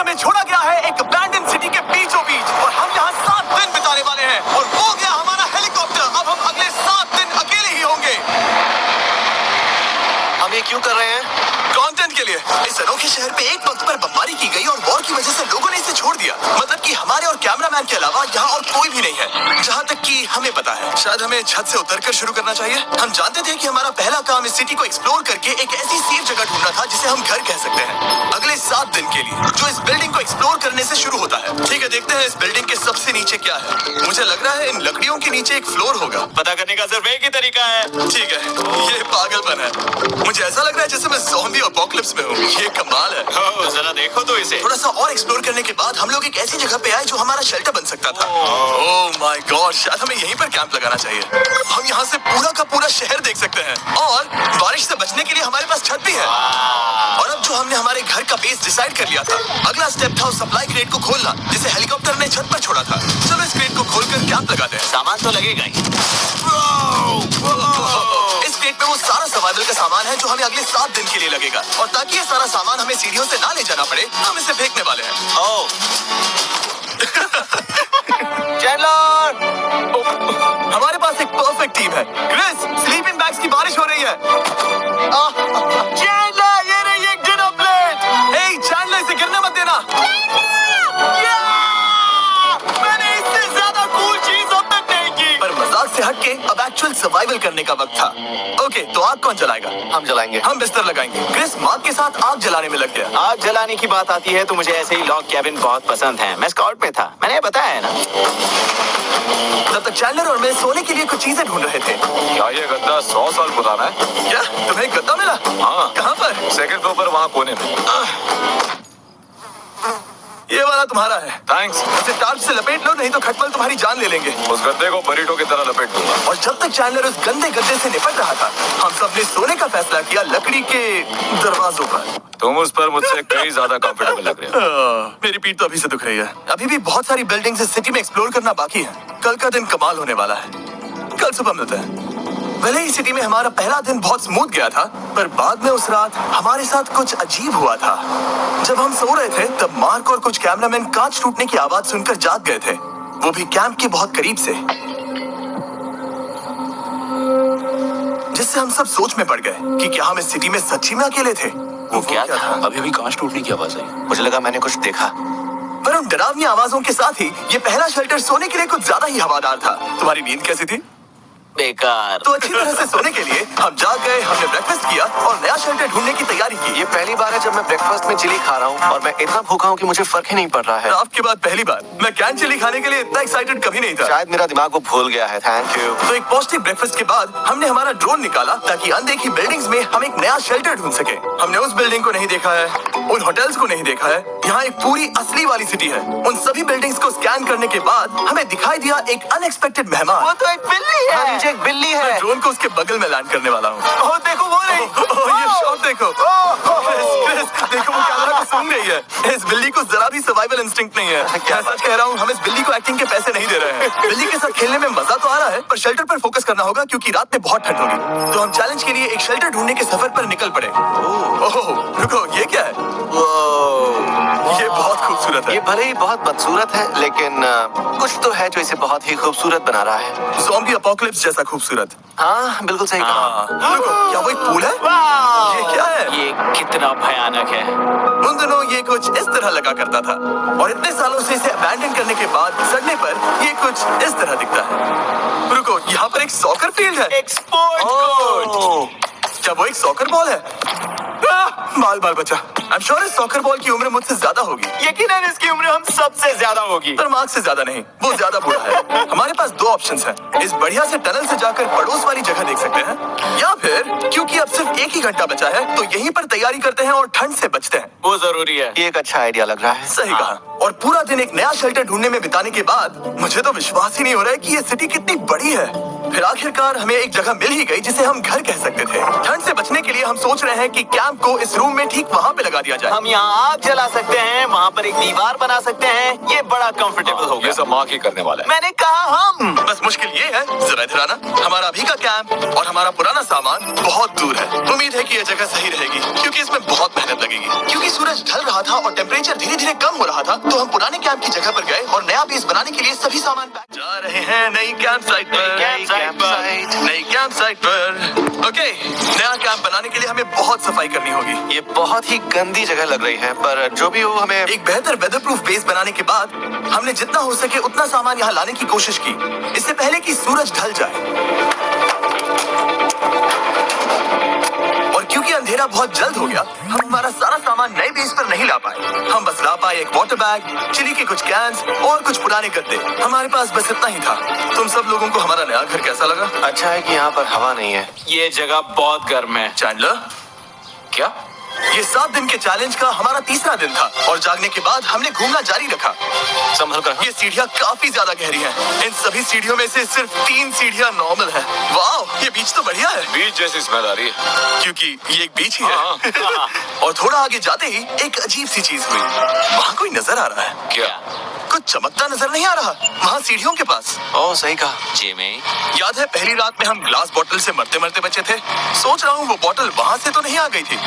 हमें छोड़ा गया है एक अबैंडन सिटी के बीचों बीच और हम यहाँ 7 दिन बिताने वाले हैं और वो गया हमारा हेलीकॉप्टर। अब हम अगले 7 दिन अकेले ही होंगे। हम ये क्यों कर रहे हैं? कंटेंट के लिए। इस अनोखे शहर पे एक वक्त पर बमबारी की गई और वॉर की वजह से लोगों ने इसे छोड़ दिया। मतलब कि हमारे और कैमरामैन के अलावा यहाँ और कोई भी नहीं है, जहाँ तक कि हमें पता है। शायद हमें छत से उतरकर शुरू करना चाहिए। हम जानते थे कि हमारा पहला काम इस सिटी को एक्सप्लोर करके एक ऐसी सेफ जगह ढूंढना था जिसे हम घर कह सकते हैं, अगले 7 दिन के लिए, जो इस बिल्डिंग को एक्सप्लोर करने से शुरू होता है। ठीक है, देखते हैं इस बिल्डिंग के सबसे नीचे क्या है। मुझे लग रहा है इन लकड़ियों के नीचे एक फ्लोर होगा। पता करने का सिर्फ एक ही तरीका है। ठीक है, ये पागलपन है। मुझे ऐसा लग रहा है जैसे मैं ज़ॉम्बी अपोकलिप्स में हूँ। ये कमाल है। ओह, जरा देखो तो इसे। थोड़ा सा और एक्सप्लोर करने के बाद हम लोग एक ऐसी जगह पे आए जो हमारा शेल्टर बन सकता था। ओह माय गॉड, शायद हमें यहीं पर कैंप लगाना चाहिए। हम यहाँ से पूरा का पूरा शहर देख सकते हैं और बारिश से बचने के लिए हमारे पास छत भी है। और अब जो हमने हमारे घर का बेस डिसाइड कर लिया था, अगला स्टेप था उस सप्लाई क्रेट को खोलना जिसे हेलीकॉप्टर ने छत पर छोड़ा था। चलो इस क्रेट को खोलकर कैंप लगाते हैं। सामान तो लगेगा ही। इस क्रेट में वो सारा सर्वाइवल का सामान है जो हमें अगले 7 दिन के लिए लगेगा। और ताकि ये सारा सामान हमें सीढ़ियों से ना ले जाना पड़े, हम इसे फेंकने वाले हैं। ओह, चैनलर! हमारे पास एक परफेक्ट टीम है। क्रिस, स्लीपिंग बैग्स की बारिश हो रही है। चैनलर, ये रही एक डिनर प्लेट! हे चैंडलर, इसे गिरने मत देना। मैंने इससे ज्यादा कूल चीज अब तक नहीं की। पर मजाक से हटके अब एक्चुअल सर्वाइवल करने का वक्त था। ओके, तो आग कौन जलाएगा? हम जलाएंगे। हम बिस्तर लगाएंगे। क्रिस मार्क के साथ आग जलाने में लग गया। आग जलाने की बात आती है तो मुझे ऐसे ही लॉग कैबिन बहुत पसंद है। मैं स्काउट में था, मैंने बताया है ना। तब तक चैंडलर और मैं सोने के लिए कुछ चीजें ढूंढ रहे थे। क्या ये गद्दा 100 साल पुराना है? क्या तुम्हें एक गद्दा मिला? हाँ। कहाँ पर? सेकंड फ्लोर पर, वहाँ कोने में। ये वाला तुम्हारा है। थैंक्स। इसे टार्प से लपेट लो, नहीं तो खटमल तुम्हारी जान ले लेंगे। उस गद्दे को बरीटो की तरह लपेट दूंगा। और जब तक चैंडलर उस गंदे गद्दे से निपट रहा था, हम सब ने सोने का फैसला किया लकड़ी के दरवाजों पर। तुम उस पर मुझसे कई ज्यादा कंफर्टेबल लग रहे हो। मेरी पीठ तो अभी से दुख रही है। अभी भी बहुत सारी बिल्डिंग्स इस सिटी में एक्सप्लोर करना बाकी है। कल का दिन कमाल होने वाला है। कल सुबह मिलते हैं। भले ही सिटी में हमारा पहला दिन बहुत स्मूथ गया था, पर बाद में उस रात हमारे साथ कुछ अजीब हुआ था। जब हम सो रहे थे तब मार्क और कुछ कैमरामैन कांच टूटने की आवाज सुनकर जाग गए थे, वो भी कैंप के बहुत करीब से, जिससे हम सब सोच में पड़ गए कि क्या हम इस सिटी में सच्ची में अकेले थे। वो क्या था? अभी अभी कांच टूटने की आवाज आई। मुझे लगा मैंने कुछ देखा। पर उन डरावनी आवाजों के साथ ही ये पहला शेल्टर सोने के लिए कुछ ज्यादा ही हवादार था। तुम्हारी नींद कैसी थी? बेकार। तो अच्छी तरह से सोने के लिए हम जाग गए, हमने ब्रेकफास्ट किया और नया शेल्टर ढूंढने की तैयारी की। ये पहली बार है जब मैं ब्रेकफास्ट में चिली खा रहा हूँ और मैं इतना भूखा हूँ कि मुझे फर्क ही नहीं पड़ रहा है। आपके बाद पहली बार मैं कैन चिली खाने के लिए इतना एक्साइटेड कभी नहीं था। शायद मेरा दिमाग वो भूल गया है। Thank you. तो एक पौष्टिक ब्रेकफास्ट के बाद हमने हमारा ड्रोन निकाला ताकि अनदेखी बिल्डिंग्स में हम एक नया शेल्टर ढूंढ सके। हमने उस बिल्डिंग को नहीं देखा है, उन होटल्स को नहीं देखा है। यहाँ एक पूरी असली वाली सिटी है। उन सभी बिल्डिंग्स को स्कैन करने के बाद हमें दिखाई दिया एक अनएक्सपेक्टेड मेहमान। वो तो एक बिल्ली है। नीचे एक बिल्ली मैं है। ड्रोन को उसके बगल में लैंड करने वाला हूँ। ओह देखो वो रही। ये शॉट देखो। क्रिस, देखो वो कैमरा को सूंघ रही है। इस बिल्ली को जरा भी सर्वाइवल इंस्टिंक्ट नहीं है। क्या सच कह रहा हूँ, हम इस बिल्ली को एक्टिंग के पैसे नहीं दे रहे हैं। बिल्ली के साथ खेलने में मजा तो आ रहा है, पर शेल्टर पर फोकस करना होगा क्योंकि रात में बहुत ठंड होगी। तो हम चैलेंज के लिए एक शेल्टर ढूंढने के सफर पर निकल पड़े। ओह रुको, ये क्या है? ये बहुत खूबसूरत है। ये भले ही बहुत बदसूरत है, लेकिन कुछ तो है जो इसे बहुत ही खूबसूरत बना रहा है। ज़ॉम्बी अपोकलिप्स जैसा खूबसूरत। हाँ बिल्कुल सही कहा। रुको, क्या वो एक पूल है? ये क्या है? ये कितना भयानक है। उन दिनों ये कुछ इस तरह लगा करता था और इतने सालों से इसे अबैंडन करने के बाद सड़ने पर ये कुछ इस तरह दिखता है। रुको, यहाँ पर एक सॉकर फील्ड है। एक स्पोर्ट कोर्ट। क्या वो एक सॉकर बॉल है? बाल बाल बचा। I'm sure इस सॉकर बॉल की उम्र मुझसे ज्यादा होगी। यकीनन इसकी उम्र हम सबसे ज्यादा होगी। पर मार्क से ज्यादा नहीं, वो ज्यादा बूढ़ा है। हमारे पास 2 ऑप्शंस हैं। इस बढ़िया से टनल से जाकर पड़ोस वाली जगह देख सकते हैं, या फिर क्योंकि अब सिर्फ 1 ही घंटा बचा है तो यहीं पर तैयारी करते हैं और ठंड से बचते हैं। वो जरूरी है। ये एक अच्छा आइडिया लग रहा है। सही कहा। और पूरा दिन एक नया शेल्टर ढूंढने में बिताने के बाद मुझे तो विश्वास ही नहीं हो रहा है कि ये सिटी कितनी बड़ी है। फिर आखिरकार हमें एक जगह मिल ही गई जिसे हम घर कह सकते थे। ठंड से बचने के लिए हम सोच रहे हैं कि कैंप को इस रूम में ठीक वहाँ पे लगा दिया जाए। हम यहाँ आग जला सकते हैं, वहाँ पर एक दीवार बना सकते हैं। ये बड़ा कंफर्टेबल होगा। ये सब माँ की करने वाला है। मैंने कहा हम। बस मुश्किल ये है, जरा इधर आना, हमारा अभी का कैंप और हमारा पुराना सामान बहुत दूर है। उम्मीद है कि यह जगह सही रहेगी क्योंकि इसमें बहुत मेहनत लगेगी। क्योंकि सूरज ढल रहा था और टेम्परेचर धीरे धीरे कम हो रहा था, तो हम पुराने कैंप की जगह पर गए और नया बेस बनाने के लिए सभी सामान पैक जा रहे हैं नई कैंप साइट पर। नई कैंप साइट पर। ओके, नया कैंप बनाने के लिए हमें बहुत सफाई करनी होगी। ये बहुत ही गंदी जगह लग रही है, पर जो भी हो हमें एक बेहतर वेदर प्रूफ बेस बनाने के बाद हमने जितना हो सके उतना सामान यहाँ लाने की कोशिश की, इससे पहले कि सूरज ढल जाए। और क्योंकि अंधेरा बहुत जल्द हो गया, हम हमारा सारा सामान नए बेस पर नहीं ला पाए। हम बस ला पाए एक वाटर बैग, चिली के कुछ कैंस और कुछ पुराने गद्दे। हमारे पास बस इतना ही था। तुम सब लोगों को हमारा नया घर कैसा लगा? अच्छा है कि यहाँ पर हवा नहीं है। ये जगह बहुत गर्म है। चैंडलर, क्या? ये 7 दिन के चैलेंज का हमारा तीसरा दिन था और जागने के बाद हमने घूमना जारी रखा। संभल कर। ये सीढ़ियाँ काफी ज्यादा गहरी हैं। इन सभी सीढ़ियों में से सिर्फ 3 सीढ़ियाँ नॉर्मल हैं। वाह, ये बीच तो बढ़िया है बीच जैसी स्मेल आ रही है। क्योंकि ये एक बीच ही है। हाँ। और थोड़ा आगे जाते ही एक अजीब सी चीज हुई। वहाँ कोई नजर आ रहा है। क्या? कुछ चमकता नजर नहीं आ रहा वहाँ सीढ़ियों के पास। ओह, सही कहा। जिमी, याद है पहली रात में हम ग्लास बोतल से मरते मरते बचे थे? सोच रहा हूँ वो बोतल वहाँ से तो नहीं आ गई थी।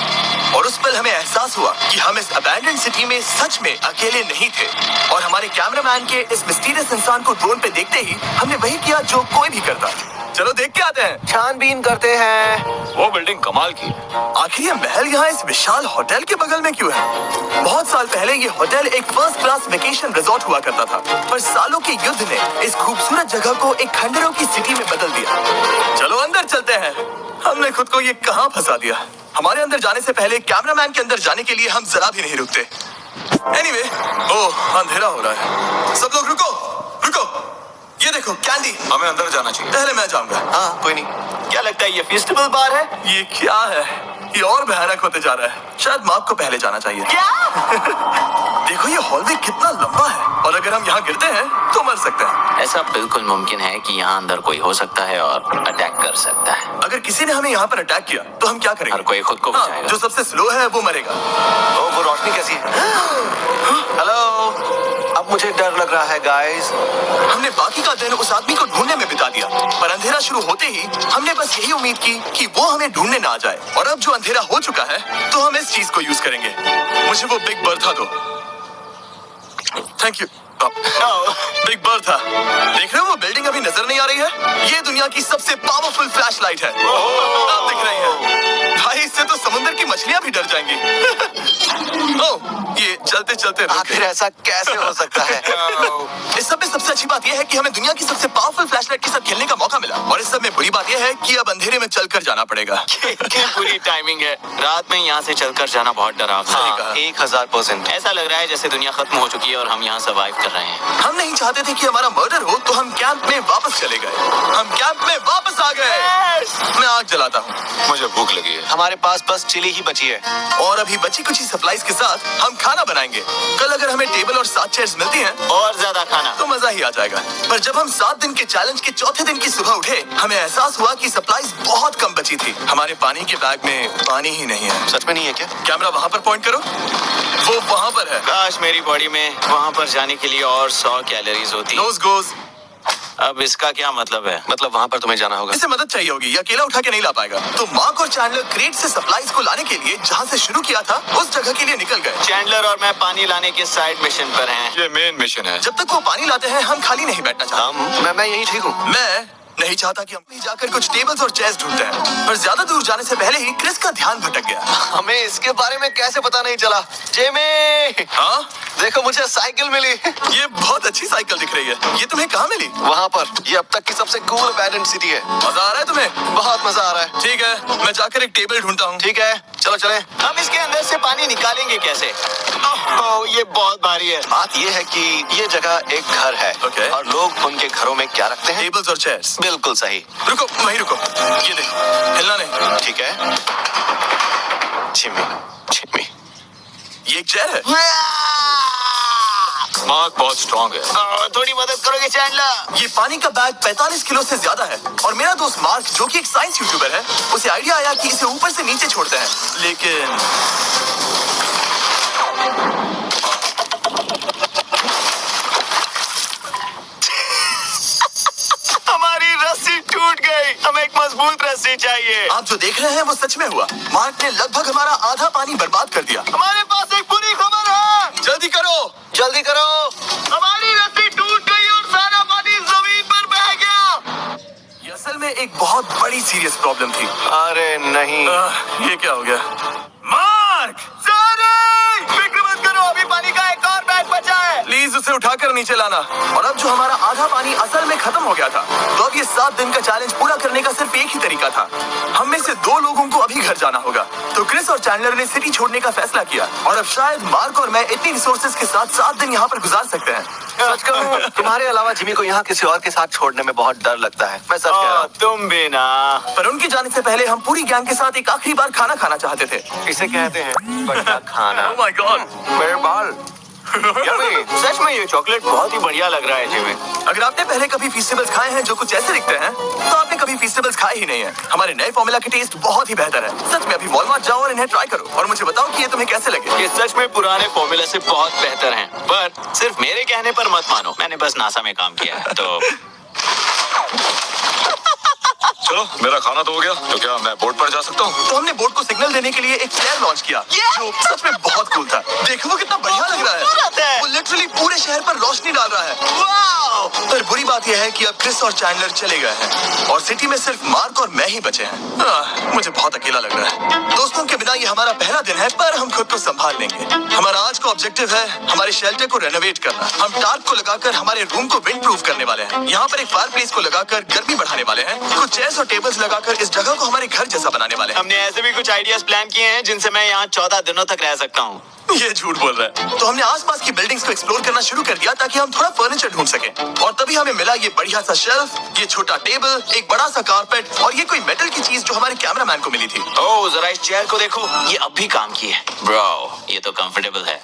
और उस पल हमें एहसास हुआ कि हम इस अबैंडन्ड सिटी में सच में अकेले नहीं थे। और हमारे कैमरामैन के इस मिस्टीरियस इंसान को ड्रोन पे देखते ही हमने वही किया जो कोई भी करता। चलो देख के आते हैं। छानबीन करते हैं। वो बिल्डिंग कमाल की। आखिर ये महल यहाँ इस विशाल होटल के बगल में क्यों है? बहुत साल पहले ये होटल एक फर्स्ट क्लास वेकेशन रिजॉर्ट हुआ करता था, पर सालों के युद्ध ने इस खूबसूरत जगह को एक खंडरों की सिटी में बदल दिया। चलो अंदर चलते हैं। हमने खुद को ये कहाँ फंसा दिया। हमारे अंदर जाने से पहले कैमरामैन के अंदर जाने के लिए हम जरा भी नहीं रुकते। एनीवे, ओह अंधेरा हो रहा है। सब लोग रुको, रुको। ये देखो कैंडी। हमें अंदर जाना चाहिए। पहले मैं जाऊंगा। हाँ, कोई नहीं। क्या लगता है ये फेस्टिवल बार है? ये क्या है? ये और भयानक होते जा रहा है। शायद मार्क को पहले जाना चाहिए। क्या? देखो ये हॉलवे कितना लंबा है और अगर हम यहाँ गिरते हैं तो मर सकते हैं। ऐसा बिल्कुल मुमकिन है कि यहाँ अंदर कोई हो सकता है और अटैक कर सकता है। अगर किसी ने हमें यहाँ पर अटैक किया तो हम क्या करेंगे? हर कोई खुद को बचाएगा। जो सबसे स्लो है वो मरेगा। ओह, वो रोशनी कैसी है? हेलो, अब मुझे डर लग रहा है गाइस। हमने बाकी का दिन उस आदमी को ढूंढने में बिता दिया, पर अंधेरा शुरू होते ही हमने बस यही उम्मीद की कि वो हमें ढूंढने ना आ जाए। और अब जो अंधेरा हो चुका है तो हम इस चीज को यूज करेंगे। मुझे वो बिग बर्था दो। Thank you. Big Bertha. देख रहे हो वो बिल्डिंग अभी नजर नहीं आ रही है? ये दुनिया की सबसे पावरफुल फ्लैश लाइट है। अब दिख रही है। भाई इससे तो समुद्र की मछलियां भी डर जाएंगी। ओह, ये चलते चलते रुक आखिर गए। ऐसा कैसे हो सकता है? इस सब में सबसे अच्छी बात यह है कि हमें दुनिया की सबसे पावरफुल फ्लैशलाइट के साथ खेलने का मौका मिला। और इस सब में बुरी बात यह है कि अब अंधेरे में चलकर जाना पड़ेगा। क्या बुरी टाइमिंग है। रात में यहाँ से चलकर जाना बहुत डरावना सही है। कहा। 1000%। ऐसा लग रहा है जैसे दुनिया खत्म हो चुकी है और हम यहाँ सर्वाइव कर रहे हैं। हम नहीं चाहते थे कि हमारा मर्डर हो, तो हम कैंप में वापस चले गए। हम कैंप में वापस आ गए। मैं आग जलाता हूँ। मुझे भूख लगी है। हमारे पास बस चिली ही बची है। और अभी बची कुछ सप्लाईज के साथ हम खाना बनाएंगे। कल अगर हमें टेबल और 7 चेयर्स मिलती हैं और ज्यादा खाना। तो मजा ही आ जाएगा। पर जब हम 7 दिन के चैलेंज के चौथे दिन की सुबह उठे, हमें एहसास हुआ कि सप्लाईज बहुत कम बची थी। हमारे पानी के बैग में पानी ही नहीं है। सच में नहीं है क्या? कैमरा वहाँ पर पॉइंट करो। वो वहाँ पर है। काश मेरी बॉडी में वहाँ पर जाने के लिए और 100 कैलोरीज होती। नोज गोज। अब इसका क्या मतलब है? मतलब वहाँ पर तुम्हें जाना होगा। इसे मदद चाहिए होगी, ये अकेला उठा के नहीं ला पाएगा। तो मार्क और चैंडलर क्रेट से सप्लाईज को लाने के लिए जहाँ से शुरू किया था उस जगह के लिए निकल गए। चैंडलर और मैं पानी लाने के साइड मिशन पर हैं। ये मेन मिशन है। जब तक वो पानी लाते हैं हम खाली नहीं बैठना चाहते। मैं यही ठीक हूँ। मैं नहीं चाहता कि हम भी जाकर कुछ टेबल्स और चेयर्स ढूंढते हैं। पर ज्यादा दूर जाने से पहले ही क्रिस का ध्यान भटक गया। हमें इसके बारे में कैसे पता नहीं चला? जेमी, हाँ, देखो मुझे साइकिल मिली। ये बहुत अच्छी साइकिल दिख रही है। ये तुम्हें कहाँ मिली? वहाँ पर। ये अब तक की सबसे कूल अबैंडन्ड सिटी है। मजा आ रहा है तुम्हें? बहुत मजा आ रहा है। ठीक है, मैं जाकर एक टेबल ढूंढता हूँ। ठीक है, चलो चले। हम इसके अंदर से पानी निकालेंगे कैसे? ओह, ये बहुत भारी है। बात ये है कि ये जगह एक घर है। Okay. और लोग उनके घरों में क्या रखते हैं? टेबल्स और चेयर्स। बिल्कुल सही। रुको, वहीं रुको। ये देखो, हिलना नहीं। ठीक है। Jimmy, Jimmy. ये एक चेयर है। मार्क बहुत स्ट्रांग है। थोड़ी मदद करोगे चैंडलर? ये पानी का बैग 45 किलो से ज्यादा है और मेरा दोस्त मार्क जो कि एक साइंस यूट्यूबर है, उसे आइडिया आया कि इसे ऊपर से नीचे छोड़ते हैं, लेकिन हमारी रस्सी टूट गई। हमें एक मजबूत रस्सी चाहिए। आप जो देख रहे हैं वो सच में हुआ। मार्क ने लगभग हमारा आधा पानी बर्बाद कर दिया। हमारे पास एक बुरी खबर है। जल्दी करो। जल्दी करो। हमारी रस्सी टूट गई और सारा पानी जमीन पर बह गया। ये असल में एक बहुत बड़ी सीरियस प्रॉब्लम थी। अरे नहीं। ये क्या हो गया? मार्क, फिक्र मत करो, अभी पानी का एक और बैग बचा है। प्लीज उसे उठाकर नीचे लाना। और अब जो हमारा आधा पानी असल में खत्म हो गया था, तो अब ये 7 दिन का चैलेंज पूरा करने का सिर्फ एक ही तरीका था। हम में से 2 लोगों को अभी घर जाना होगा। तो क्रिस और चैंडलर ने सिटी छोड़ने का फैसला किया और अब शायद मार्क और मैं इतनी रिसोर्सेज के साथ 7 दिन यहाँ पर गुजार सकते हैं। सच कहूं, तुम्हारे अलावा जिमी को यहाँ किसी और के साथ छोड़ने में बहुत डर लगता है। मैं सच कह रहा हूँ। तुम भी ना। पर उनके जाने से पहले हम पूरी गैंग के साथ एक आखिरी बार खाना खाना चाहते थे। इसे कहते हैं बड़ा खाना। Oh my God! मेरे बाल। यम्मी, सच में ये चॉकलेट बहुत ही बढ़िया लग रहा है जिमी। अगर आपने पहले कभी फीस्टेबल्स खाए हैं जो कुछ ऐसे दिखते हैं, तो आपने कभी फीस्टेबल्स खाए ही नहीं है। हमारे नए फॉर्मूला के टेस्ट बहुत ही बेहतर है। सच में अभी वॉलमार्ट जाओ और इन्हें ट्राई करो और मुझे बताओ कि ये तुम्हें कैसे लगे। ये सच में पुराने फॉर्मूला से बहुत बेहतर हैं। पर सिर्फ मेरे कहने पर मत मानो, मैंने बस नासा में काम किया है तो। चलो मेरा खाना तो हो गया, तो क्या मैं बोर्ड पर जा सकता हूँ? तो हमने बोट को सिग्नल देने के लिए एक फ्लेयर लॉन्च किया, जो सच में बहुत कूल था। देखो वो कितना बढ़िया लग रहा है। वो लिटरली पूरे शहर पर रोशनी डाल रहा है। वाओ! पर बुरी बात यह है कि अब क्रिस और चैंडलर चले गए हैं और सिटी में सिर्फ मार्क और मैं ही बचे हैं। मुझे बहुत अकेला लग रहा है। दोस्तों के बिना ये हमारा पहला दिन है, पर हम खुद को संभाल लेंगे। हमारा आज का ऑब्जेक्टिव है हमारे शेल्टर को रेनोवेट करना। हम टार्प को लगाकर हमारे रूम को विंड प्रूफ करने वाले हैं। यहाँ पर एक फायर प्लेस को लगाकर गर्मी बढ़ाने वाले हैं। कुछ चेयर्स और टेबल्स लगाकर इस जगह को हमारे घर जैसा बनाने वाले हैं। हमने ऐसे भी कुछ आइडियाज प्लान किए हैं जिनसे मैं यहाँ 14 दिनों तक रह सकता हूँ। ये झूठ बोल रहा है। तो हमने आसपास की बिल्डिंग्स को एक्सप्लोर करना शुरू कर दिया ताकि हम थोड़ा फर्नीचर ढूंढ सकें। और तभी हमें मिला ये बढ़िया सा शेल्फ, ये छोटा टेबल, एक बड़ा सा कारपेट और ये कोई मेटल की चीज जो हमारे कैमरामैन को मिली थी। ओह, जरा इस चेयर को देखो, ये अब भी काम की है। ब्रो, ये तो कंफर्टेबल है।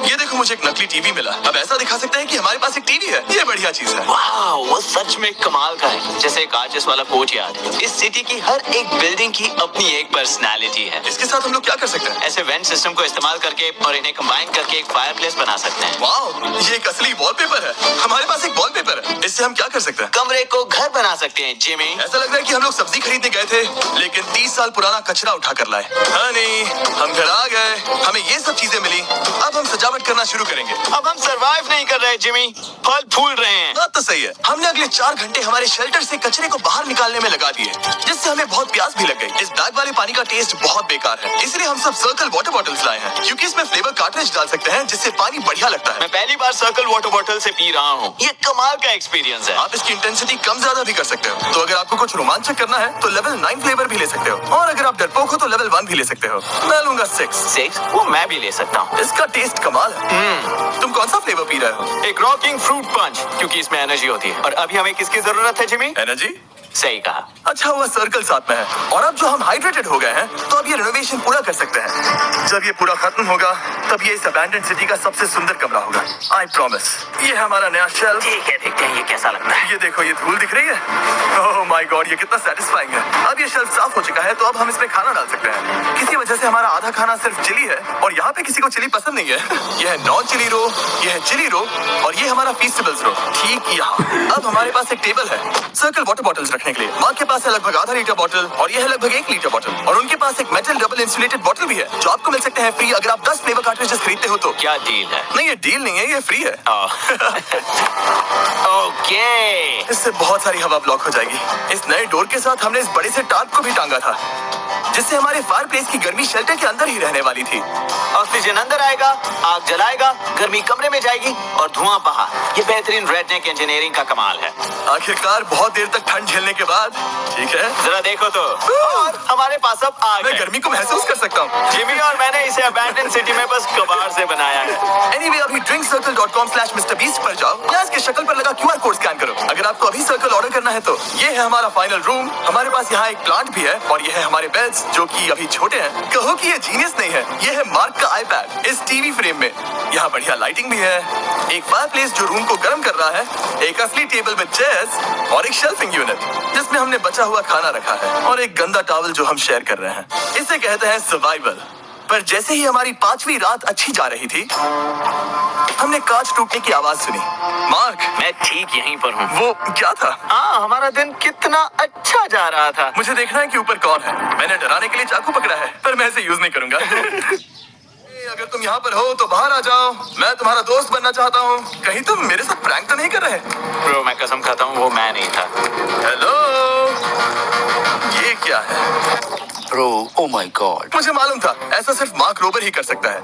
ये देखो, मुझे एक नकली टीवी मिला। अब ऐसा दिखा सकते हैं कि हमारे पास एक टीवी है। ये बढ़िया चीज है। वाह, वो सच में कमाल का है। जैसे एक आर्टिस्ट वाला कोच याद। इस सिटी की हर एक बिल्डिंग की अपनी एक पर्सनालिटी है। इसके साथ हम लोग क्या कर सकते हैं? ऐसे वेंट सिस्टम को इस्तेमाल करके और इन्हें कंबाइन करके एक फायरप्लेस बना सकते हैं। वाह, ये एक असली वॉलपेपर है। हमारे पास एक वॉलपेपर है। इससे हम क्या कर सकते हैं? कमरे को घर बना सकते हैं जिमी। ऐसा लग रहा है कि हम लोग सब्जी खरीदने गए थे, लेकिन 30 साल पुराना कचरा उठा कर लाए। हनी, हम घर आ गए। हमें ये सब चीजें मिली। अब हम सजावट करना शुरू करेंगे। अब हम सरवाइव नहीं कर रहे जिमी, फल फूल रहे हैं। बात तो सही है। हमने अगले 4 घंटे हमारे शेल्टर से कचरे को बाहर निकालने में लगा दिए, जिससे हमें बहुत प्यास भी लग गई। इस बैग वाले पानी का टेस्ट बहुत बेकार है, इसलिए हम सब सर्कल वाटर बॉटल्स लाए हैं, क्योंकि इसमें फ्लेवर कार्ट्रिज डाल सकते हैं, जिससे पानी बढ़िया लगता है। मैं पहली बार सर्कल वाटर बॉटल से पी रहा हूँ। ये कमाल का एक्सपीरियंस है। आप इसकी इंटेंसिटी कम ज्यादा भी कर सकते हो। तो अगर आपको कुछ रोमांचक करना है तो लेवल 9 फ्लेवर भी ले सकते हो, और अगर आप डरपोक हो तो लेवल 1 भी ले सकते हो। मैं लूंगा 6। वो मैं भी ले सकता हूँ। इसका टेस्ट कमाल है। तुम कौन सा फ्लेवर पी रहे हो? एक रॉकिंग फ्रूट पंच, क्योंकि इसमें एनर्जी होती है। और अभी हमें किसकी जरूरत है जिमी? एनर्जी? सही कहा। अच्छा हुआ सर्कल साथ में है। और अब जो हम हाइड्रेटेड हो गए हैं, तो अब ये रेनोवेशन पूरा कर सकते हैं। जब ये पूरा खत्म होगा, तब ये इस अबैंडन्ड सिटी का सबसे सुंदर कमरा होगा। I promise. ये है हमारा नया शेल्फ। ठीक है, देखते हैं ये कैसा लगता है। ये देखो, ये धूल दिख रही है। ओह माय गॉड, ये कितना सेटिस्फाइंग है। अब ये शेल्फ साफ हो चुका है, तो अब हम इसमें खाना डाल सकते हैं। किसी वजह से हमारा आधा खाना सिर्फ चिली है, और यहाँ पे किसी को चिली पसंद नहीं है। ये है नॉन चिली रो, ये है चिली रो, और ये हमारा फीस्टेबल्स रो ठीक यहाँ। अब हमारे पास एक टेबल है सर्कल वाटर बॉटल्स रखने के लिए। माँ के पास है लगभग आधा लीटर बॉटल, और ये है लगभग 1 लीटर बॉटल, और उनके पास एक मेटल डबल इंसुलेटेड बॉटल भी है, जो आपको मिल सकते हैं फ्री अगर आप 10 फ्लेवर कार्ट्रिजेस खरीदते हो तो। क्या डील है? नहीं, ये डील नहीं है, ये फ्री है। ओके। इससे बहुत सारी हवा ब्लॉक हो जाएगी। इस नए डोर के साथ हमने इस बड़े से टार्प को भी टांगा था, जिससे हमारे फायर प्लेस की गर्मी शेल्टर के अंदर ही रहने वाली थी। ऑक्सीजन अंदर आएगा, आग जलाएगा, गर्मी कमरे में जाएगी और धुआं बाहर। ये बेहतरीन रेडनेक इंजीनियरिंग का कमाल है। आखिरकार बहुत देर तक ठंड झेलने के बाद, ठीक है, जरा देखो तो। और हमारे पास अब आग मैं है। गर्मी को महसूस कर सकता हूँ। जिमी और मैंने इसे अबैंडन सिटी में बस कबाड़ से बनाया है। एनीवे, अभी drinkcircle.com/MrBeast पर जाओ या इसके शक्ल पर लगा QR कोड स्कैन करो। अगर आपको अभी सर्कल ऑर्डर करना है तो ये है हमारा फाइनल रूम। हमारे पास यहाँ एक प्लांट भी है, और ये है हमारे बेड्स, जो कि अभी छोटे हैं। कहो कि ये जीनियस नहीं है, ये है मार्क का आईपैड इस टीवी फ्रेम में। यहाँ बढ़िया लाइटिंग भी है, एक फायरप्लेस जो रूम को गर्म कर रहा है, एक असली टेबल विद चेयर्स और एक शेल्फिंग यूनिट जिसमें हमने बचा हुआ खाना रखा है, और एक गंदा टॉवल जो हम शेयर कर रहे हैं। इसे कहते हैं सर्वाइवल। पर जैसे ही हमारी 5वीं रात अच्छी जा रही थी, हमने कांच टूटने की आवाज सुनी। मार्क, मैं ठीक यहीं पर हूँ। वो क्या था? हाँ, हमारा दिन कितना अच्छा जा रहा था। मुझे देखना है कि ऊपर कौन है। मैंने डराने के लिए चाकू पकड़ा है, पर मैं इसे यूज नहीं करूंगा। अगर तुम यहाँ पर हो तो बाहर आ जाओ, मैं तुम्हारा दोस्त बनना चाहता हूँ। कहीं तुम मेरे साथ प्रैंक तो नहीं कर रहे? ब्रो, मैं कसम खाता हूँ वो मैं नहीं था। हेलो, ये क्या है? Bro, oh my God. मुझे मालूम था ऐसा सिर्फ मार्क रोबर ही कर सकता है।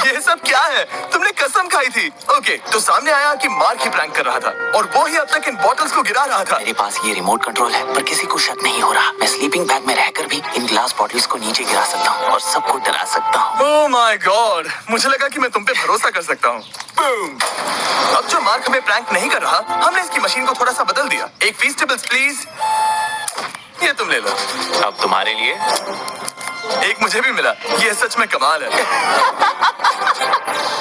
ये सब क्या है? तुमने कसम खाई थी। ओके, तो सामने आया कि मार्क ही प्रैंक कर रहा था, और वो ही अब तक इन बॉटल्स को गिरा रहा था। मेरे पास ये रिमोट कंट्रोल है, पर किसी को शक नहीं हो रहा। मैं स्लीपिंग बैग में रहकर भी इन ग्लास बॉटल्स को नीचे गिरा सकता हूँ और सबको डरा सकता हूँ। ओह माय गॉड, मुझे लगा कि मैं तुम पे भरोसा कर सकता हूँ। अब जो मार्क हमें प्रैंक नहीं कर रहा, हमने इसकी मशीन को थोड़ा सा बदल दिया। एक फीस्टेबल्स प्लीज, ये तुम ले लो। अब तुम्हारे लिए एक मुझे भी मिला। ये सच में कमाल है।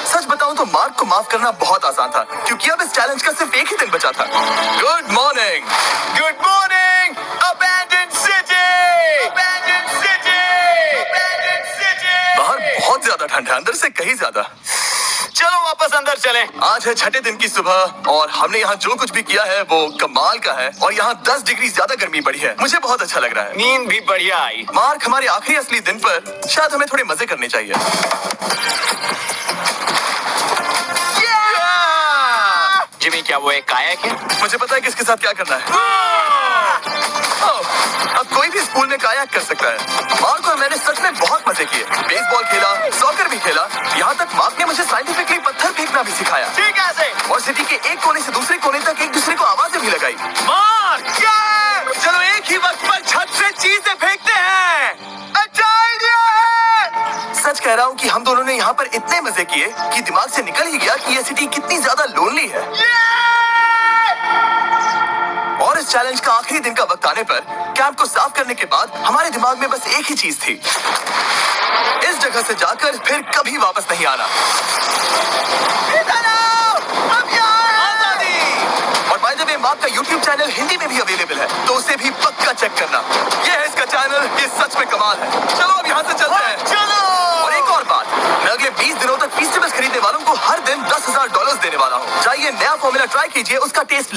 सच बताऊं तो मार्क को माफ करना बहुत आसान था, क्योंकि अब इस चैलेंज का सिर्फ एक ही दिन बचा था। Good morning, good morning, abandoned city, abandoned city, abandoned city. बाहर बहुत ज्यादा ठंड है, अंदर से कहीं ज्यादा। चलो वापस अंदर चलें। आज है छठे दिन की सुबह, और हमने यहाँ जो कुछ भी किया है वो कमाल का है, और यहाँ 10 डिग्री ज्यादा गर्मी बढ़ी है। मुझे बहुत अच्छा लग रहा है। नींद भी बढ़िया आई। मार्क, हमारे आखिरी असली दिन पर शायद हमें थोड़े मजे करने चाहिए। जिमी, क्या वो एक कायाक है? मुझे पता है किसके साथ क्या करना है। ओह, अब कोई भी स्कूल में कायाक कर सकता है। मार्क और मैंने सच में बहुत मजे किए। बेसबॉल खेला, सॉकर भी खेला, यहाँ तक मार्क ने मुझे साइंटिफिकली पत्थर फेंकना भी सिखाया। ठीक है। और सिटी के एक कोने से दूसरे कोने तक एक दूसरे को आवाजें भी लगाई। मार्क, चलो एक ही वक्त पर छत से चीजें फेंकते हैं। सच कह रहा हूँ कि हम दोनों ने यहाँ पर इतने मजे किए कि दिमाग से निकल ही गया कि ये सिटी कितनी ज्यादा लोनली है। और इस चैलेंज का आखिरी दिन का वक्त आने पर कैंप को साफ करने के बाद हमारे दिमाग में बस एक ही चीज थी, इस जगह से जाकर फिर कभी वापस नहीं आना। और बाय द वे, मार्क का YouTube चैनल हिंदी में भी अवेलेबल है, तो उसे भी पक्का चेक करना। ये है इसका चैनल, ये सच में कमाल है। चलो अब यहाँ से चलते हैं। चलो। और एक और बात, मैं अगले 20 दिनों तक फीस्टेबल्स खरीदने वालों को हर दिन $10,000 देने वाला हूँ। जाइए, नया फॉर्मूला ट्राई कीजिए, उसका टेस्ट